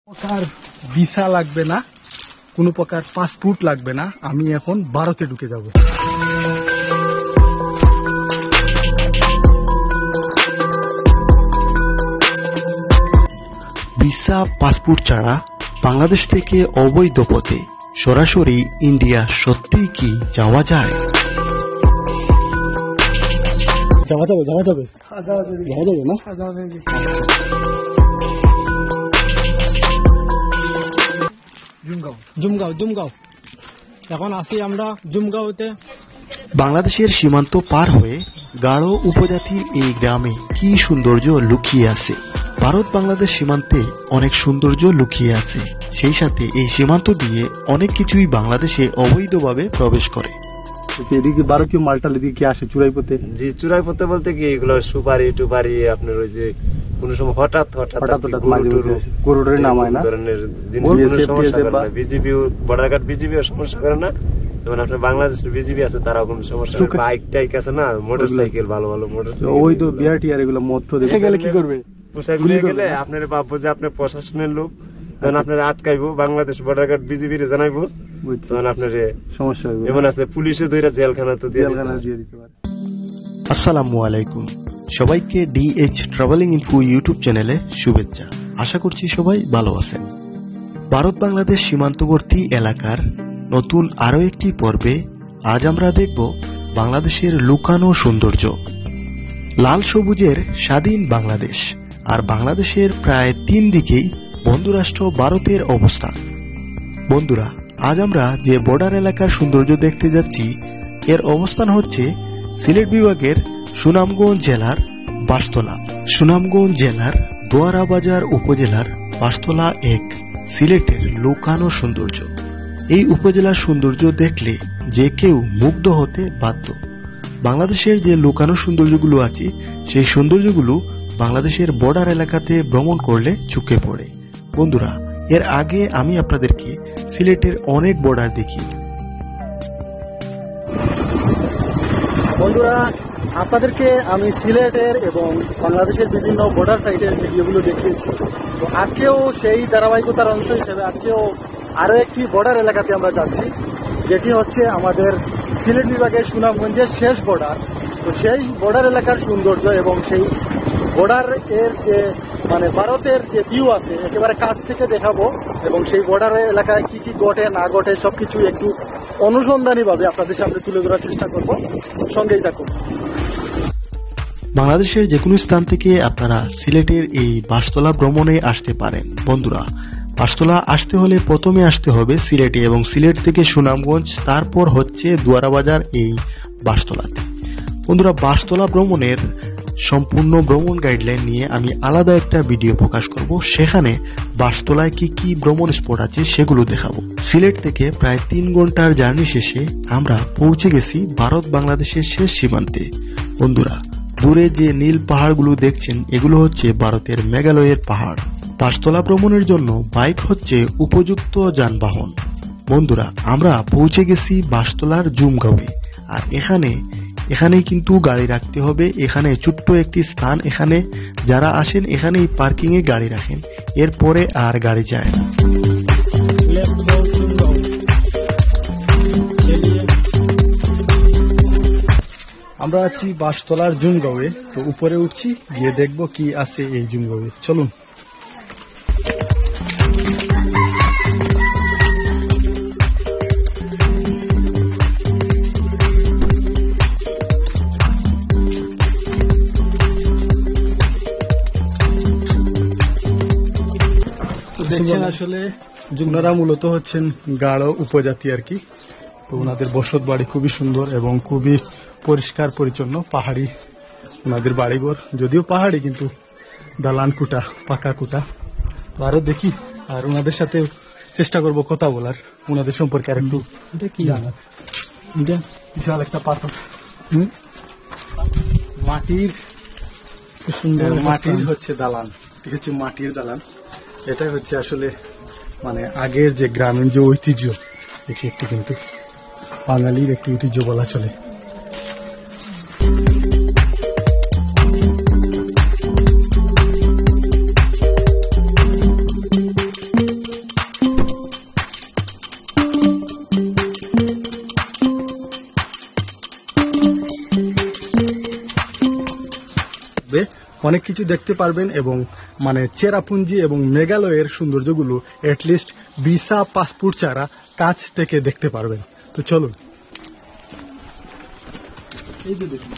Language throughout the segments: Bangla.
প্রকার ভিসা লাগবে না, কোনো প্রকার পাসপোর্ট লাগবে না। আমি এখন ভারতে ঢুকে যাব। ভিসা পাসপোর্ট ছাড়া বাংলাদেশ থেকে অবৈধ পথে সরাসরি ইন্ডিয়া সত্যিই কি যাওয়া যায়? যাওয়া যাবে না। জুমগাঁও এখন আছি আমরা জুমগাঁওতে। বাংলাদেশের সীমান্ত পার হয়ে গাঢ় উপজাতির এই গ্রামে কি সৌন্দর্য লুকিয়ে আছে। ভারত বাংলাদেশ সীমান্তে অনেক সৌন্দর্য লুকিয়ে আছে, সেই সাথে এই সীমান্ত দিয়ে অনেক কিছুই বাংলাদেশে অবৈধভাবে প্রবেশ করে। এদিকে ভারতীয় মালটাল এদিকে কি আসে চুরাই পথে? জি, চুরাই পথে বলতে কি এগুলো সুপারি টুপারি আপনার ওই যে কোন সময় হঠাৎ গরুডরে নামায় না ধরনের বিজিবি বর্ডার গার্ড বিজিবি সমস্যা করে না। যেমন আপনার বাংলাদেশের বিজিবি আছে, তারাও কোন সমস্যা করে। বাইক টাইক আছে না, মোটর সাইকেল, ভালো ভালো মোটর সাইকেল। ওই তো বিআরটি আর এগুলো মত দেখে গেলে কি করবে? পোশাক নিয়ে গেলে আপনার ভাববো যে আপনার প্রশাসনের লোক, তখন আপনার আটকাইবো, বাংলাদেশ বর্ডার গার্ড বিজিবি জানাইবো, তখন আপনার সমস্যা হবে। এমন আছে পুলিশে ধরে জেলখানা তো দিয়ে দিতে পারে। আসসালামু আলাইকুম, সবাইকে ডিএইচ ট্রাভেলিং ইনফো ইউটিউব চ্যানেলে শুভেচ্ছা। আশা করছি সবাই ভালো আছেন। ভারত বাংলাদেশ সীমান্তবর্তী এলাকার নতুন আরো একটি পর্বে আজ আমরা দেখব বাংলাদেশের লুকানো সৌন্দর্য। লাল সবুজের স্বাধীন বাংলাদেশ আর বাংলাদেশের প্রায় 3 দিকেই বন্ধুরাষ্ট্র ভারতের অবস্থান। বন্ধুরা, আজ আমরা যে বর্ডার এলাকার সৌন্দর্য দেখতে যাচ্ছি এর অবস্থান হচ্ছে সিলেট বিভাগের সুনামগঞ্জ জেলার বাঁশতলা। সুনামগঞ্জ জেলার দোয়ারাবাজার উপজেলার বাঁশতলা এক সিলেটের লুকানো সৌন্দর্য। এই উপজেলার সৌন্দর্য দেখলে যে কেউ মুগ্ধ হতে বাধ্য। বাংলাদেশের যে লুকানো সৌন্দর্যগুলো আছে সেই সৌন্দর্যগুলো বাংলাদেশের বর্ডার এলাকাতে ভ্রমণ করলে চোখে পড়ে। বন্ধুরা, এর আগে আমি আপনাদেরকে সিলেটের অনেক বর্ডার দেখি। বন্ধুরা, আপনাদেরকে আমি সিলেটের এবং বাংলাদেশের বিভিন্ন বর্ডার সাইডের ভিডিওগুলো দেখিয়েছি। তো আজকেও সেই ধারাবাহিকতার অংশ হিসেবে আজকেও আরো একটি বর্ডার এলাকাতে আমরা যাচ্ছি, যেটি হচ্ছে আমাদের সিলেট বিভাগের সুনামগঞ্জের শেষ বর্ডার। তো সেই বর্ডার এলাকার সৌন্দর্য এবং সেই বর্ডার এর যে ভারতের যে ভিউ আছে একেবারে কাছ থেকে দেখাবো, এবং সেই বর্ডার এলাকায় কি কি ঘটে না ঘটে সবকিছু একটু অনুসন্ধানী ভাবে আপনাদের সামনে তুলে ধরার চেষ্টা করব। সঙ্গেই থাকুন। বাংলাদেশের যে কোনো স্থান থেকে আপনারা সিলেটের এই বাঁশতলা ভ্রমণে আসতে পারেন। বন্ধুরা, বাঁশতলা আসতে হলে প্রথমে আসতে হবে সিলেটে, এবং সিলেট থেকে সুনামগঞ্জ, তারপর হচ্ছে দোয়ারাবাজার এই বাঁশতলাতে। বন্ধুরা, বাঁশতলা ভ্রমণের সম্পূর্ণ ভ্রমণ গাইডলাইন নিয়ে আমি আলাদা একটা ভিডিও প্রকাশ করব। সেখানে বাঁশতলায় কি কি ভ্রমণ স্পট আছে সেগুলো দেখাবো। সিলেট থেকে প্রায় 3 ঘন্টার জার্নি শেষে আমরা পৌঁছে গেছি ভারত বাংলাদেশের শেষ সীমান্তে। বন্ধুরা, দূরে যে নীল পাহাড়গুলো দেখছেন এগুলো হচ্ছে ভারতের মেঘালয়ের পাহাড়। বাঁশতলা ভ্রমণের জন্য বাইক হচ্ছে উপযুক্ত যানবাহন। বন্ধুরা, আমরা পৌঁছে গেছি বাঁশতলার জুমগাঁওয়ে, আর এখানেই কিন্তু গাড়ি রাখতে হবে। এখানে ছোট্ট একটি স্থান, এখানে যারা আসেন এখানেই পার্কিং এ গাড়ি রাখেন, এরপরে আর গাড়ি যায় না। আমরা আছি বাঁশতলার জুমগাঁওয়ে। তো উপরে উঠছি, গিয়ে দেখবো কি আছে এই জুমগাঁওয়ে। চলুন। দেখছেন আসলে ওনারা মূলত হচ্ছেন গাঢ় উপজাতি আর কি। তো ওনাদের বসত বাড়ি খুবই সুন্দর এবং খুবই পরিষ্কার পরিচ্ছন্ন। পাহাড়ি ওনাদের বাড়িঘর, যদিও পাহাড়ি কিন্তু দালান কুটা, পাকা কুটা। তো আরো দেখি আর ওনাদের সাথে চেষ্টা করব কথা বলার, ওনাদের সম্পর্কে আর একটু। এটা কি জানা? এটা বিশাল একটা পাথর, মাটির সুন্দর মাটির হচ্ছে দালান। ঠিক হচ্ছে মাটির দালান। এটাই হচ্ছে আসলে আগের যে গ্রামীণ যে ঐতিহ্য, এটি একটি কিন্তু বাঙালির একটি ঐতিহ্য বলা চলে। অনেক কিছু দেখতে পারবেন এবং মানে চেরাপুঞ্জি এবং মেঘালয়ের সৌন্দর্যগুলো অ্যাটলিস্ট ভিসা পাসপোর্ট ছাড়া কাছ থেকে দেখতে পারবেন। তো চলুন। এই যে দেখুন,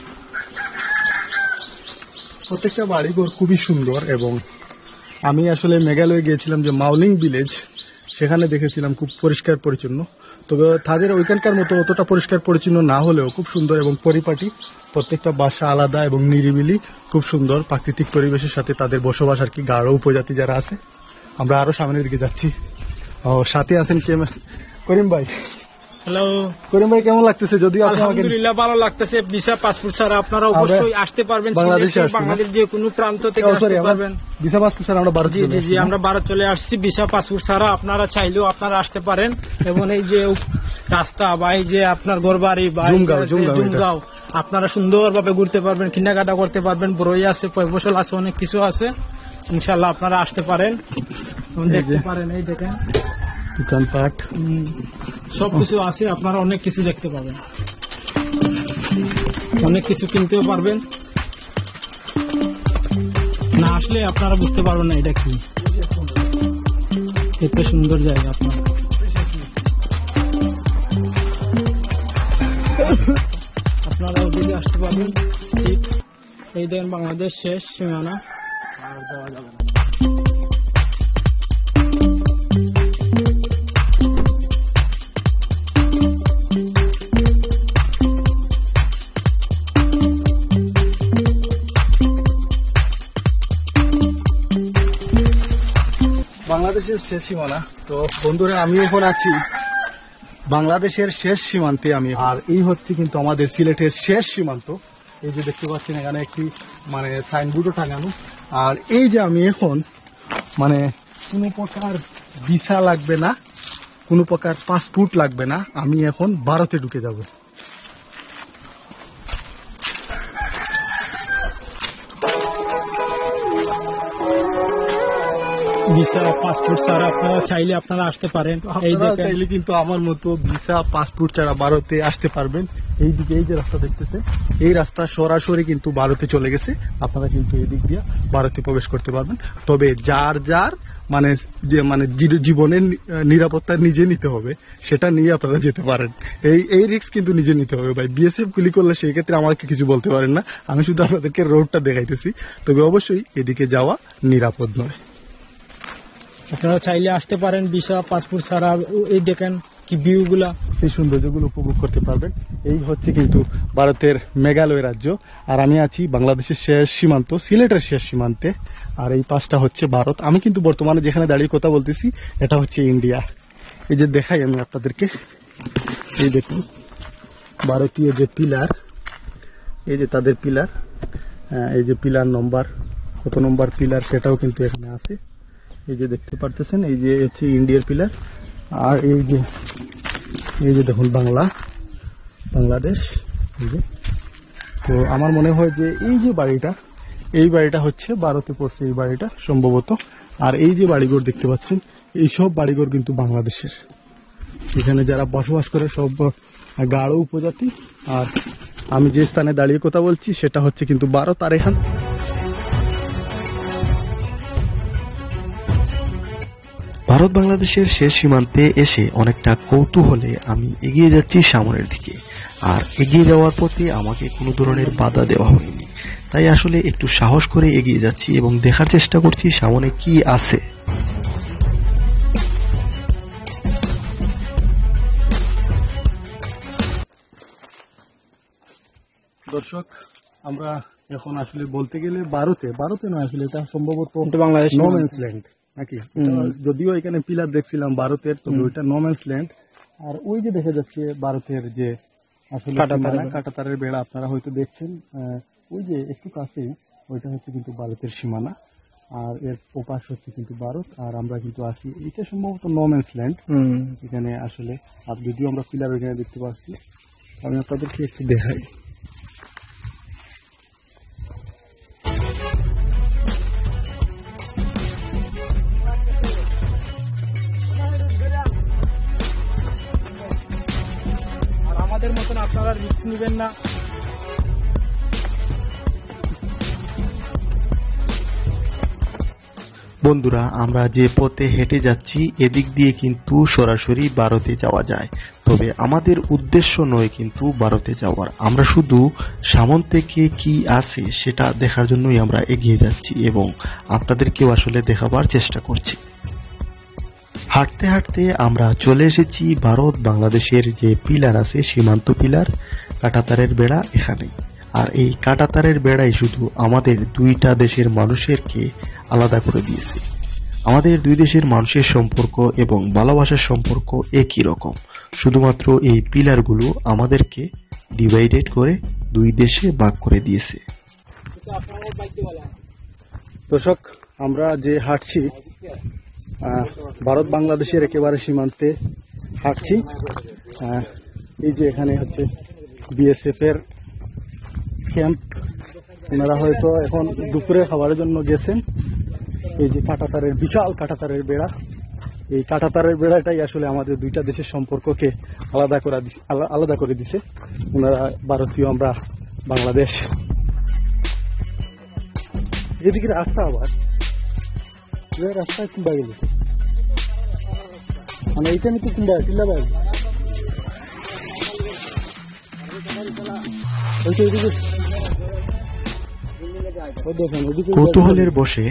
প্রত্যেকটা বাড়িঘর খুবই সুন্দর এবং আমি আসলে মেঘালয়ে গিয়েছিলাম যে মাউলিং ভিলেজ, সেখানে দেখেছিলাম খুব পরিষ্কার পরিচ্ছন্ন। তবে তাদের ওইখানকার মতো অতটা পরিষ্কার পরিচ্ছন্ন না হলেও খুব সুন্দর এবং পরিপাটি, প্রত্যেকটা বাসা আলাদা এবং নিরিবিলি, খুব সুন্দর প্রাকৃতিক পরিবেশের সাথে তাদের বসবাস আর কি। গারো উপজাতি যারা আছে। আমরা আরো সামনের দিকে যাচ্ছি। সাথে আছেন করিম ভাই। হ্যালো করিম ভাই, কেমন লাগতেছে? যদিও আলহামদুলিল্লাহ ভালো লাগতেছে। ভিসা পাসপোর্ট ছাড়া আপনারা অবশ্যই আসতে পারবেন, বাংলাদেশের যে কোনো প্রান্ত থেকে আসতে পারবেন। ভিসা পাসপোর্ট ছাড়া আমরা ভারত, জি আমরা ভারত চলে আসছি। ভিসা পাসপোর্ট ছাড়া আপনারা চাইলেও আপনারা আসতে পারেন। এবং এই যে রাস্তা বা এই যে আপনার ঘরবাড়ি বা জুমগাঁও আপনারা সুন্দরভাবে ঘুরতে পারবেন, কেনাকাটা করতে পারবেন। বড়ই আছে, ফসল আছে, অনেক কিছু আছে। ইনশাল্লাহ আপনারা আসতে পারেন, দেখতে পারেন। এই দেখেন দোকানপাট সবকিছু আছে, আপনারা অনেক কিছু দেখতে পাবেন, অনেক কিছু কিনতেও পারবেন। না আসলে আপনারা বুঝতে পারবেন না এটা কি, এত সুন্দর জায়গা। আপনারা ওদিকে আসতে পারবেন। ঠিক এই দেখেন বাংলাদেশ শেষ সীমানা, আর যাওয়া যাবে না। বাংলাদেশের শেষ সীমানা। তো বন্ধুরা, আমি এখন আছি বাংলাদেশের শেষ সীমান্তে। আমি আর এই হচ্ছে কিন্তু আমাদের সিলেটের শেষ সীমান্ত। এই যে দেখতে পাচ্ছেন এখানে একটি মানে সাইনবোর্ডও টাঙানো। আর এই যে আমি এখন মানে কোনো প্রকার ভিসা লাগবে না, কোনো প্রকার পাসপোর্ট লাগবে না, আমি এখন ভারতে ঢুকে যাব। ভিসা পাসপোর্ট ছাড়া আপনারা চাইলে আপনারা আসতে পারেন। এই চাইলে কিন্তু আমার মতো ভিসা পাসপোর্ট ছাড়া ভারতে আসতে পারবেন। এইদিকে এই যে রাস্তা দেখতেছেন, এই রাস্তা সরাসরি কিন্তু ভারতে চলে গেছে। আপনারা কিন্তু এই দিক দিয়ে ভারতে প্রবেশ করতে পারবেন। তবে যার যার মানে জীবনের নিরাপত্তা নিজে নিতে হবে, সেটা নিয়ে আপনারা যেতে পারেন। এই রিস্ক কিন্তু নিজে নিতে হবে ভাই। বিএসএফ গুলি করলে সেই ক্ষেত্রে আমাকে কিছু বলতে পারেন না, আমি শুধু আপনাদেরকে রোডটা দেখাইতেছি। তবে অবশ্যই এদিকে যাওয়া নিরাপদ নয়। আপনারা চাইলে আসতে পারেন ভিসা পাসপোর্ট ছাড়া। এই দেখেন কি ভিউ গুলা, সেই সৌন্দর্যগুলো উপভোগ করতে পারবেন। এই হচ্ছে কিন্তু ভারতের মেঘালয় রাজ্য, আর আমি আছি বাংলাদেশের শেষ সীমান্ত, সিলেটের শেষ সীমান্তে। আর এই পাশটা হচ্ছে ভারত। আমি কিন্তু বর্তমানে যেখানে দাঁড়িয়ে কথা বলতেছি এটা হচ্ছে ইন্ডিয়া। এই যে দেখাই আমি আপনাদেরকে, এই দেখুন ভারতীয় যে পিলার, এই যে তাদের পিলার, এই যে পিলার নম্বর, কত নম্বর পিলার সেটাও কিন্তু এখানে আছে। এই যে দেখতে পারতেছেন, এই যে হচ্ছে ইন্ডিয়ার পিলার। আর এই যে দেখুন বাংলাদেশ। এই যে, তো আমার মনে হয় যে এই বাড়িটা হচ্ছে ভারতে পড়ছে, এই বাড়িটা সম্ভবত। আর এই যে বাড়িঘর দেখতে পাচ্ছেন, এই সব বাড়িঘর কিন্তু বাংলাদেশের। এখানে যারা বসবাস করে সব গারো উপজাতি। আর আমি যে স্থানে দাঁড়িয়ে কথা বলছি সেটা হচ্ছে কিন্তু ভারত। আর এখান ভারত বাংলাদেশের শেষ সীমান্তে এসে অনেকটা কৌতূহলে আমি এগিয়ে যাচ্ছি সামনের দিকে। আর এগিয়ে যাওয়ার পথে আমাকে কোনো ধরনের বাধা দেওয়া হয়নি, তাই আসলে একটু সাহস করে এগিয়ে যাচ্ছি এবং দেখার চেষ্টা করছি সামনে কি আছে। দর্শক, আমরা এখন আসলে বলতে গেলে ভারতে নয়, আসলে এটা সম্ভবত বাংলাদেশ নো ম্যানস ল্যান্ড নাকি। যদিও এখানে পিলার দেখছিলাম ভারতের, তবে ওইটা নো ম্যানস ল্যান্ড। আর ওই যে দেখা যাচ্ছে ভারতের যে আসলে কাঁটাতারের বেড়া, আপনারা হয়তো দেখছেন ওই যে একটু কাছেই, ওইটা হচ্ছে কিন্তু ভারতের সীমানা। আর এর ওপাশ হচ্ছে কিন্তু ভারত। আর আমরা কিন্তু আছি, এটা সম্ভবত নো ম্যানস ল্যান্ড এখানে আসলে। আর যদিও আমরা পিলার ওইখানে দেখতে পাচ্ছি, আমি আপনাদেরকে একটু দেখাই। আমাদের মতন আপনারা রিস্ক নেবেন না। বন্ধুরা, আমরা যে পথে হেঁটে যাচ্ছি এদিক দিয়ে কিন্তু সরাসরি ভারতে যাওয়া যায়, তবে আমাদের উদ্দেশ্য নয় কিন্তু ভারতে যাওয়ার। আমরা শুধু সামন থেকে কি আছে সেটা দেখার জন্যই আমরা এগিয়ে যাচ্ছি এবং আপনাদেরকেও আসলে দেখাবার চেষ্টা করছি। হাঁটতে হাঁটতে আমরা চলে এসেছি ভারত বাংলাদেশের যে পিলার আছে, সীমান্ত পিলার, কাঁটাতারের বেড়া এখানে। আর এই কাঁটাতারের বেড়াই শুধু আমাদের দুইটা দেশের মানুষেরকে আলাদা করে দিয়েছে। আমাদের দুই দেশের মানুষের সম্পর্ক এবং ভালোবাসার সম্পর্ক একই রকম, শুধুমাত্র এই পিলারগুলো আমাদেরকে ডিভাইডেড করে দুই দেশে ভাগ করে দিয়েছে। দর্শক, আমরা যে হাঁটছি ভারত বাংলাদেশের একেবারে সীমান্তে হাঁটছি। এই যে এখানে হচ্ছে বিএসএফ এর ক্যাম্প। ওনারা হয়তো এখন দুপুরে খাবারের জন্য গেছেন। এই যে কাঁটাতারের, বিশাল কাঁটাতারের বেড়া, এই কাঁটাতারের বেড়াটাই আসলে আমাদের দুইটা দেশের সম্পর্ককে আলাদা করে দিছে। ওনারা ভারতীয়, আমরা বাংলাদেশ। এদিকে রাস্তা, আবার রাস্তায় কুম্বা গেল, মানে এইখানে তো কুম্বা টিল্লা বাড়ি। কৌতূহলের বসে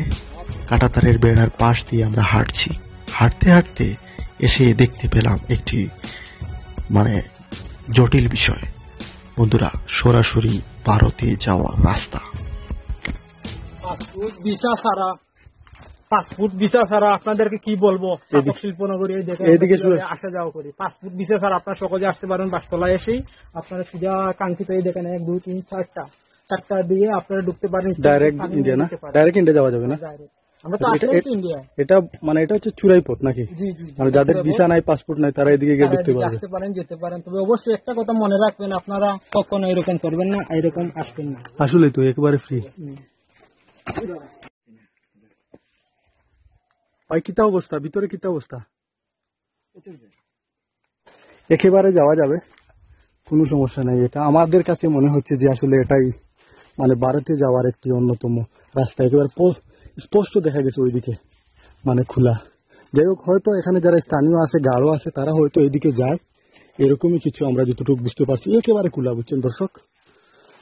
কাঁটাতারের বেড়ার পাশ দিয়ে আমরা হাঁটছি। হাঁটতে হাঁটতে এসে দেখতে পেলাম একটি জটিল বিষয়। বন্ধুরা, সরাসরি ভারতে যাওয়ার রাস্তা। পাসপোর্ট ভিসা ছাড়া আপনাদেরকে কি বলবো, শিল্পনগরী আসা যাওয়া করি। পাসপোর্ট ভিসা ছাড়া আপনার সহজে আসতে পারেন। বাসতলায় এসেই আপনারা সিধা কাঙ্ক্ষিত এই দেখেন 1 2 3 4টা দিয়ে আপনারা ঢুকতে পারেন। ডাইরেক্ট ইন্ডিয়া না? ডাইরেক্ট ইন্ডিয়া যাওয়া যাবে না? আমরা তো আসলে ইন্ডিয়া। এটা হচ্ছে চুরাই পথ নাকি? মানে যাদের ভিসা নাই, পাসপোর্ট নাই, তারা এদিকে গিয়ে ঢুকতে পারবে, আসতে পারেন, যেতে পারেন। তবে অবশ্যই একটা কথা মনে রাখবেন, আপনারা কখনো এরকম করবেন না, এরকম আসবেন না। আসলে তো একেবারে ফ্রি। ভাই, কিতা অবস্থা ভিতরে? কিতা অবস্থা? একেবারে যাওয়া যাবে, কোনো সমস্যা নাই। এটা আমাদের কাছে মনে হচ্ছে যে আসলে এটাই ভারতে যাওয়ার একটি অন্যতম রাস্তা। একেবারে স্পষ্ট দেখা গেছে ওইদিকে, খোলা। যাই হোক, হয়তো এখানে যারা স্থানীয় আছে, গাঢ় আছে, তারা হয়তো এইদিকে যায়, এরকমই কিছু আমরা যতটুকু বুঝতে পারছি। একেবারে খোলা, বুঝছেন দর্শক?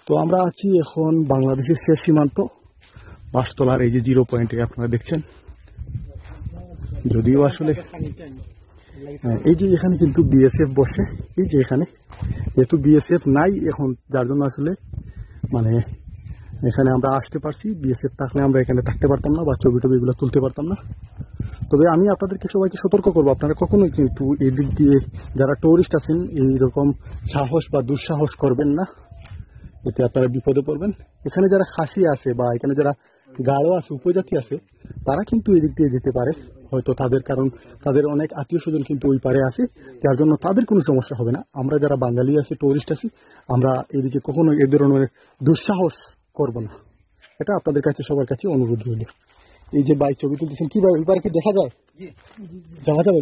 তো আমরা আছি এখন বাংলাদেশের শেষ সীমান্ত বাসতলার এই যে 0 পয়েন্টে আপনারা দেখছেন। যদিও আসলে এই যে এখানে কিন্তু বিএসএফ বসে, এই যে এখানে যেহেতু বিএসএফ নাই এখন, যার জন্য আসলে এখানে আমরা আসতে পারছি। বিএসএফ থাকলে আমরা এখানে থাকতে পারতাম না বা ছবি এগুলো তুলতে পারতাম না। তবে আমি আপনাদেরকে সবাইকে সতর্ক করবো, আপনারা কখনোই কিন্তু এই দিক দিয়ে যারা টুরিস্ট আছেন এইরকম সাহস বা দুঃসাহস করবেন না, এতে আপনারা বিপদে পড়বেন। এখানে যারা খাসি আছে বা এখানে যারা গাঢ় আছে, উপজাতি আছে, তারা কিন্তু এই দিক দিয়ে যেতে পারে হয়তো, কারণ তাদের অনেক আত্মীয় স্বজন কিন্তু ওই পারে আছে, যার জন্য তাদের কোনো সমস্যা হবে না। আমরা যারা বাঙালি আছি, টুরিস্ট আছি, আমরা এদিকে কখনো এ ধরনের দুঃসাহস করব না। এটা আপনাদের কাছে, সবার কাছে অনুরোধ রইল। এই যে বাইক ছবি তুলতেছেন, কি এবার কি দেখা যায়? যাওয়া যাবে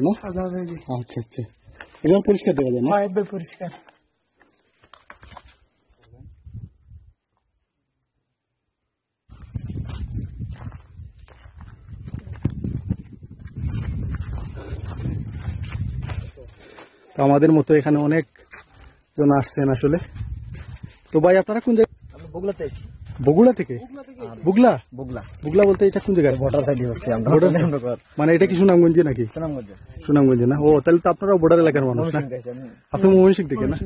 না? আচ্ছা আচ্ছা, এবার পরিষ্কার দেখা যায় না? পরিষ্কার। তো আমাদের মতো এখানে অনেক জন আসছেন আসলে। তো ভাই, আপনারা কোন জায়গায়? বগুড়াতে আছি। বগুড়া থেকে? বুগলা বলতে এটা কোন জায়গায়? বর্ডার সাইডে হচ্ছে আমরা। এটা কি সুনামগঞ্জে নাকি? সুনামগঞ্জে না? ও, তাহলে তো আপনারাও বর্ডার এলাকার মানুষ না? আপনি ময়মনসিংহ থেকে না?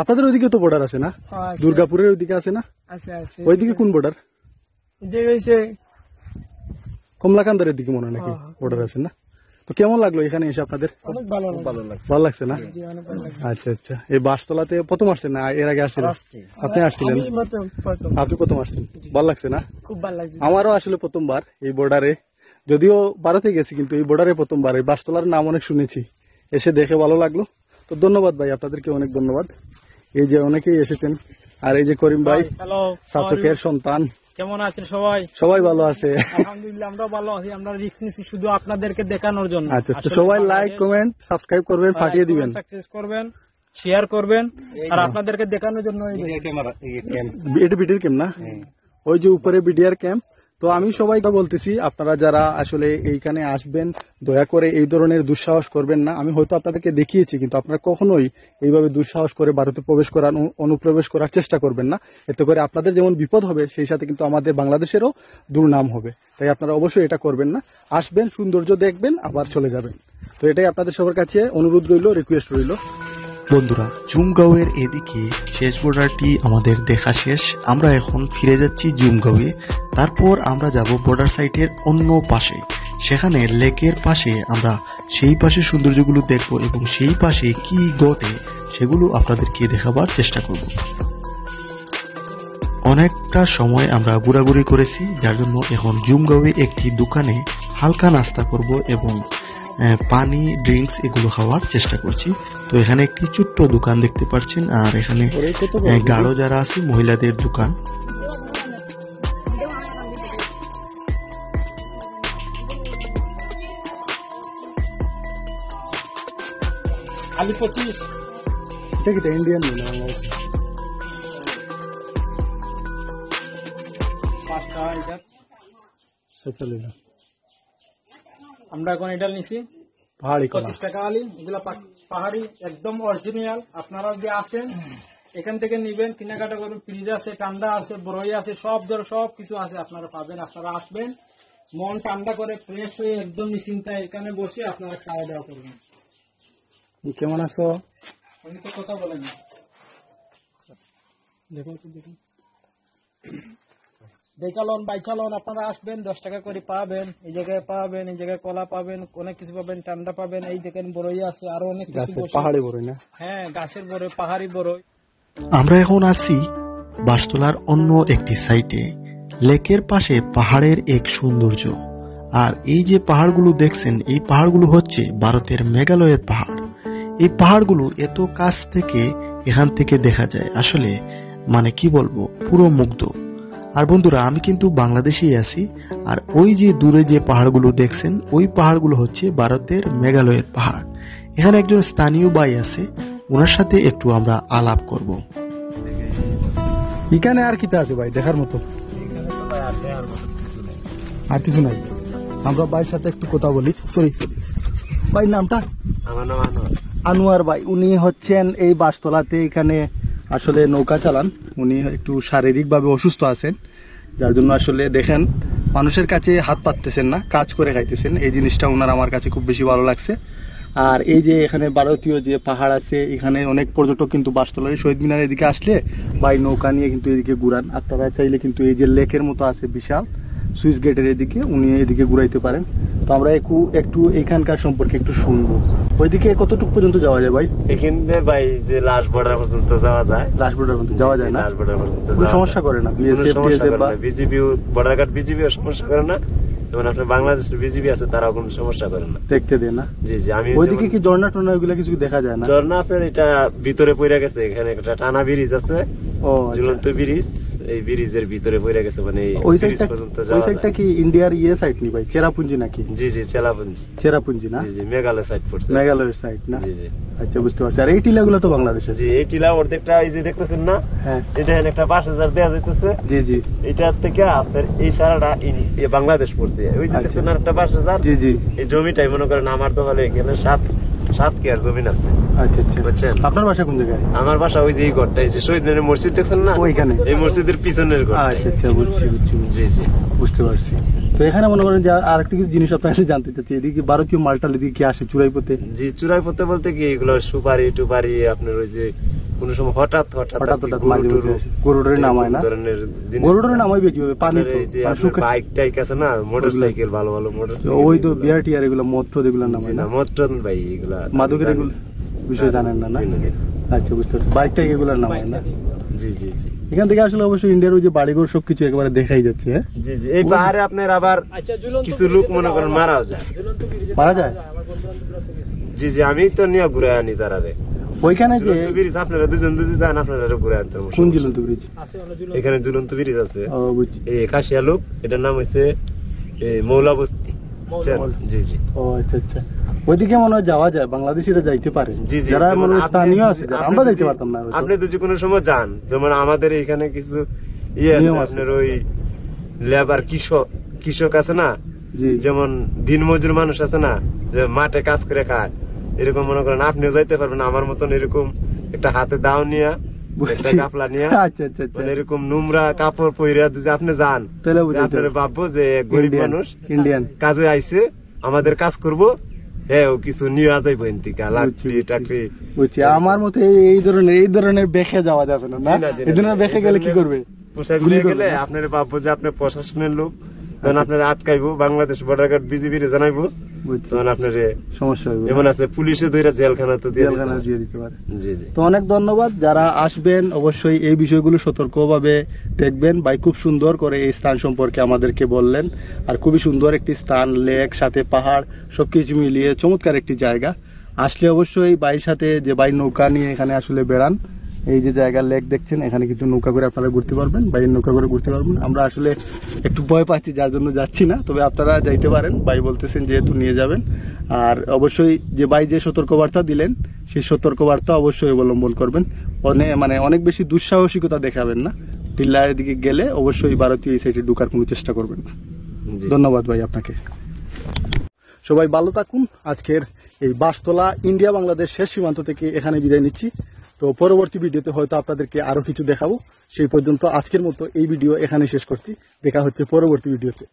আপনাদের ওইদিকে তো বর্ডার আছে না? দুর্গাপুরের ওইদিকে আছে না? ওইদিকে কোন বর্ডার? কমলাকান্দারের দিকে মনে হয় নাকি বর্ডার আছে না? তো কেমন লাগলো এখানে এসে আপনাদের? ভালো লাগছে না? আচ্ছা আচ্ছা। এই বাসতলাতে প্রথম আসছেন না এর আগে আসছিলেন? আপনি আসছিলেন? আপনি প্রথম আসছেন, ভালো লাগছে না? খুব ভালো লাগছে। আমারও আসলে প্রথমবার এই বর্ডারে, যদিও ভারতে গেছি কিন্তু এই বর্ডারে প্রথমবার। এই বাসতলার নাম অনেক শুনেছি, এসে দেখে ভালো লাগলো। তো ধন্যবাদ ভাই, আপনাদেরকে অনেক ধন্যবাদ। এই যে অনেকেই এসেছেন। আর এই যে করিম ভাই, শাসকের সন্তান। কেমন আছেন সবাই? সবাই ভালো আছে, আলহামদুলিল্লাহ। আমরা ভালো আছি। আমরা রিস্ক নিচ্ছি শুধু আপনাদেরকে দেখানোর জন্য। আচ্ছা, সবাই লাইক, কমেন্ট, সাবস্ক্রাইব করবেন, ফাটিয়ে দিবেন, সাকসেস করবেন, শেয়ার করবেন, আর আপনাদেরকে দেখানোর জন্য। এটা বিডিআর ক্যাম্প না? ওই যে উপরে বিডিআর ক্যাম্প, তো আমি সবাইকে বলতেছি, আপনারা যারা আসলে এইখানে আসবেন দয়া করে এই ধরনের দুঃসাহস করবেন না। আমি হয়তো আপনাদেরকে দেখিয়েছি, কিন্তু আপনারা কখনোই এইভাবে দুঃসাহস করে ভারতে প্রবেশ করার অনুপ্রবেশ করার চেষ্টা করবেন না। এতে করে আপনাদের যেমন বিপদ হবে, সেই সাথে কিন্তু আমাদের বাংলাদেশেরও দুর্নাম হবে। তাই আপনারা অবশ্যই এটা করবেন না। আসবেন, সৌন্দর্য দেখবেন, আবার চলে যাবেন। তো এটাই আপনাদের সবার কাছে অনুরোধ রইল, রিকোয়েস্ট রইল। বন্ধুরা, জুমগাঁওয়ের এদিকে শেষ বর্ডারটি আমাদের দেখা শেষ। আমরা এখন ফিরে যাচ্ছি জুমগাঁওয়ে। তারপর আমরা যাব বর্ডার সাইটের অন্য পাশে। সেখানে লেকের পাশে আমরা সেই পাশে সৌন্দর্যগুলো দেখব এবং সেই পাশে কি ঘটে সেগুলো আপনাদেরকে দেখাবার চেষ্টা করব। অনেকটা সময় আমরা ঘোরাঘুরি করেছি, যার জন্য এখন জুমগাঁওয়ে একটি দোকানে হালকা নাস্তা করব এবং পানি, ড্রিঙ্কস এগুলো খাওয়ার চেষ্টা করছি। তো এখানে একটি ছোট্ট দোকান দেখতে পাচ্ছেন, আর এখানে গাঢ় যারা আছে মহিলাদের দোকান। আলি 25 এটা ইন্ডিয়ান আমরা এখন এটা নিছি পাহাড়ি কলা 25 টাকা আলি। এগুলা পাহাড়ি একদম অরিজিনাল। আপনারা যদি আসেন এখান থেকে নিবেন, কেনাকাটা করবেন। ফ্রিজ আছে, ঠান্ডা আছে, বরই আছে, সব কিছু আছে, আপনারা পাবেন। আপনারা আসবেন, মন ঠান্ডা করে ফ্রেশ হয়ে একদম নিশ্চিন্তায় এখানে বসে আপনারা খাওয়া দাওয়া করবেন। কেমন আছো? আমি তো কথা বলেন না, দেখুন দেখালন বাইচালন। আপনারা আসবেন, 10 টাকা করে পাবেন। এই জায়গায় পাবেন, এই জায়গায় কলা পাবেন, অনেক কিছু পাবেন, ঠান্ডা পাবেন। এই দেখেন বরই আছে, আরো অনেক কিছু। পাহাড়ি বরই না? হ্যাঁ, গাছের বরই, পাহাড়ি বরই। আমরা এখন আছি বাসতলার অন্য একটি সাইটে। লেকের পাশে পাহাড়ের এক সৌন্দর্য। আর এই যে পাহাড়গুলো দেখছেন, এই পাহাড়গুলো হচ্ছে ভারতের মেঘালয়ের পাহাড়। এই পাহাড়গুলো এত কাছ থেকে এখান থেকে দেখা যায়, আসলে মানে কি বলবো, পুরো মুগ্ধ। আর বন্ধুরা, আমি কিন্তু বাংলাদেশেই আছি। আর ওই যে দূরে যে পাহাড়গুলো দেখছেন, ওই পাহাড়গুলো হচ্ছে ভারতের মেঘালয়ের পাহাড়। এখানে একজন স্থানীয় ভাই আছে, ওনার সাথে একটু আমরা আলাপ করব। এখানে আর কি আছে ভাই দেখার মতো? আর কিছু নাই। আমরা ভাইয়ের সাথে একটু কথা বলি। সরি ভাই, নামটা? আমার নাম আনোয়ার ভাই। উনি হচ্ছেন এই বাসতলাতে এখানে আসলে নৌকা চালান। উনি একটু শারীরিক ভাবে অসুস্থ আছেন, যার জন্য আসলে দেখেন মানুষের কাছে হাত পাততেছেন না, কাজ করে খাইতেছেন। এই জিনিসটা ওনার আমার কাছে খুব বেশি ভালো লাগছে। আর এই যে এখানে ভারতীয় যে পাহাড় আছে, এখানে অনেক পর্যটক কিন্তু বাসতলার শহীদ মিনার এদিকে আসলে ভাই নৌকা নিয়ে কিন্তু এদিকে ঘুরান। আপনারা চাইলে কিন্তু এই যে লেকের মতো আছে বিশাল সুইচ গেটের এদিকে, উনি এদিকে ঘুরাইতে পারেন। তো আমরা একটু এখানকার সম্পর্কে একটু শুনবো। ওইদিকে কতটুকু পর্যন্ত যাওয়া যায় ভাই? এখানে ভাই যে লাস্ট বর্ডার পর্যন্ত যাওয়া যায়। লাস্ট বর্ডার পর্যন্ত যাওয়া যায় না? লাস্ট বর্ডার পর্যন্ত কোনো সমস্যা করে না? বিজিবি বর্ডার গার্ড বিজিবিও সমস্যা করে না, যেমন আপনার বাংলাদেশের বিজিবি আছে, তারাও কোনো সমস্যা করে না, দেখতে দেয় না? জি জি। আমি ওইদিকে কি ঝর্ণা টর্ণা ওইগুলো কিছু দেখা যায় না? ঝর্ণা আপনার এটা ভিতরে পড়ে গেছে। এখানে একটা টানা ব্রিজ আছে, ও ঝুলন্ত ব্রিজ। এই ব্রিজের ভিতরে পড়ে গেছে, মানে ওই সাইডটা কি ইন্ডিয়ার সাইড নি ভাই? চেরাপুঞ্জি নাকি? জি জি, চেরাপুঞ্জি না? জি জি, মেঘালয় সাইড পড়ছে। মেঘালয়ের সাইড না? জি জি। আচ্ছা, বুঝতে পারছি। আর এই টিলাগুলো তো বাংলাদেশে? জি, এই টিলা অর্ধেকটা এই যে দেখতেছেন না, হ্যাঁ, এটা একটা 5,000 দেওয়া যাইতেছে। জি জি। এটার থেকে আপনার এই সারাটা বাংলাদেশ পড়ছে। ওই যে দেখছেন একটা 5,000, জি জি। এই জমিটাই মনে করেন আমার তো হলে এখানে 7 কেয়ার জমিন আছে। আচ্ছা আচ্ছা, বুঝছেন? আপনার বাসা কোন জায়গায়? আমার বাসা ওই যে এই ঘরটা, এই যে শহীদ মিনারের মসজিদ দেখছেন না, ওইখানে। এই মসজিদের পিছনের ঘর। আচ্ছা আচ্ছা, বুঝছি। জি জি, বুঝতে পারছি। তো এখানে মনে করেন যে আর একটা কিছু জিনিস আপনার কাছে জানতে চাচ্ছি, এদিকে ভারতীয় মালটাল এদিকে কি আসে চুরাইপথে? জি, চুরাইপথে বলতে কি এগুলো সুপারি টুপারি আপনার ওই যে কোন সময় হঠাৎ গরুডরে নামায় না? গরুডরে নামাই বেশি হবে পানি তো। বাইক টাইক আছে না, মোটর সাইকেল, ভালো ভালো মোটর সাইকেল, ওই তো বিআর টিআর এগুলো মদ এগুলো নামায় না? মদ ভাই এগুলা মাদকের এগুলো বিষয় জানেন না? আচ্ছা, বুঝতে পারছি। বাইক টাইক এগুলো নামায় না? জি জি জি। এখান থেকে আসলে অবশ্যই ইন্ডিয়ার ওই যে বাড়িঘর সবকিছু একেবারে দেখাই যাচ্ছে। হ্যাঁ, জি জি। এই পাহাড়ে আপনার আবার কিছু লোক মনে করেন মারাও যায়। মারা যায়? জি জি, আমি তো নিয়ে ঘুরে আনি তারারে। ওইখানে যে ব্রিজ আপনারা দুজন যান, আপনারা ঘুরে আনতে। কোন ঝুলন্ত ব্রিজ? এখানে ঝুলন্ত ব্রিজ আছে, এই খাসিয়া লোক, এটার নাম হচ্ছে মৌলাবস্তি। জি জি। ও আচ্ছা আচ্ছা, ওইদিকে মনে হয় যাওয়া যায়, বাংলাদেশিরা যাইতে পারে। জি জি, যারা মনে হয় স্থানীয় আছে, আমরা যাইতে পারতাম না। আপনি তো যে কোনো সময় যান, যেমন আমাদের এখানে কিছু ইয়ে আছে আপনার, ওই লেবার কৃষক আছে না, যেমন দিনমজুর মানুষ আছে না, যে মাঠে কাজ করে খায়, এরকম মনে করেন আপনিও যাইতে পারবেন আমার মতন এরকম একটা হাতে দাও নিয়ে, একটা কাপলা নিয়ে, এরকম নোংরা কাপড় পরে যদি আপনি যান, আপনারা ভাববো যে গরিব মানুষ ইন্ডিয়ান কাজে আইছে, আমাদের কাজ করবো, হ্যাঁ কিছু নিয়ে যাইবো এনতিকা লাকড়ি টাকড়ি। বুঝছি, আমার মতে এই ধরনের বেখে যাওয়া যাবে না, এই ধরনের বেখে গেলে কি করবে? পোশাক নিয়ে গেলে আপনারা ভাববো যে আপনি প্রশাসনের লোক, তখন আপনারা আটকাইবো, বাংলাদেশ বর্ডার গার্ড বিজিবি জানাইবো, তখন আপনার সমস্যা হবে। এমন আছে পুলিশে ধরে জেলখানা দিয়ে দিতে পারে। জি জি। তো অনেক ধন্যবাদ। যারা আসবেন অবশ্যই এই বিষয়গুলো সতর্কভাবে দেখবেন। ভাই খুব সুন্দর করে এই স্থান সম্পর্কে আমাদেরকে বললেন, আর খুবই সুন্দর একটি স্থান, লেক সাথে পাহাড় সবকিছু মিলিয়ে চমৎকার একটি জায়গা। আসলে অবশ্যই ভাইয়ের সাথে, যে ভাই নৌকা নিয়ে এখানে আসলে বেড়ান, এই যে জায়গা লেক দেখছেন, এখানে কিন্তু নৌকা করে আপনারা ঘুরতে পারবেন, বাইরের নৌকা করে ঘুরতে পারবেন। আমরা আসলে একটু ভয় পাচ্ছি, যার জন্য যাচ্ছি না, তবে আপনারা যাইতে পারেন, ভাই বলতেছেন যেহেতু নিয়ে যাবেন। আর অবশ্যই যে ভাই যে সতর্কবার্তা দিলেন, সেই সতর্কবার্তা অবশ্যই অবলম্বন করবেন। অনেক বেশি দুঃসাহসিকতা দেখাবেন না। টিল্লার দিকে গেলে অবশ্যই ভারতীয় এই সাইডে ঢুকার কোনো চেষ্টা করবেন না। ধন্যবাদ ভাই আপনাকে। সবাই ভালো থাকুন। আজকের এই বাসতলা ইন্ডিয়া বাংলাদেশ শেষ সীমান্ত থেকে এখানে বিদায় নিচ্ছি। তো পরবর্তী ভিডিওতে হয়তো আপনাদেরকে আরো কিছু দেখাবো। সেই পর্যন্ত আজকের মতো এই ভিডিও এখানে শেষ করছি। দেখা হচ্ছে পরবর্তী ভিডিওতে।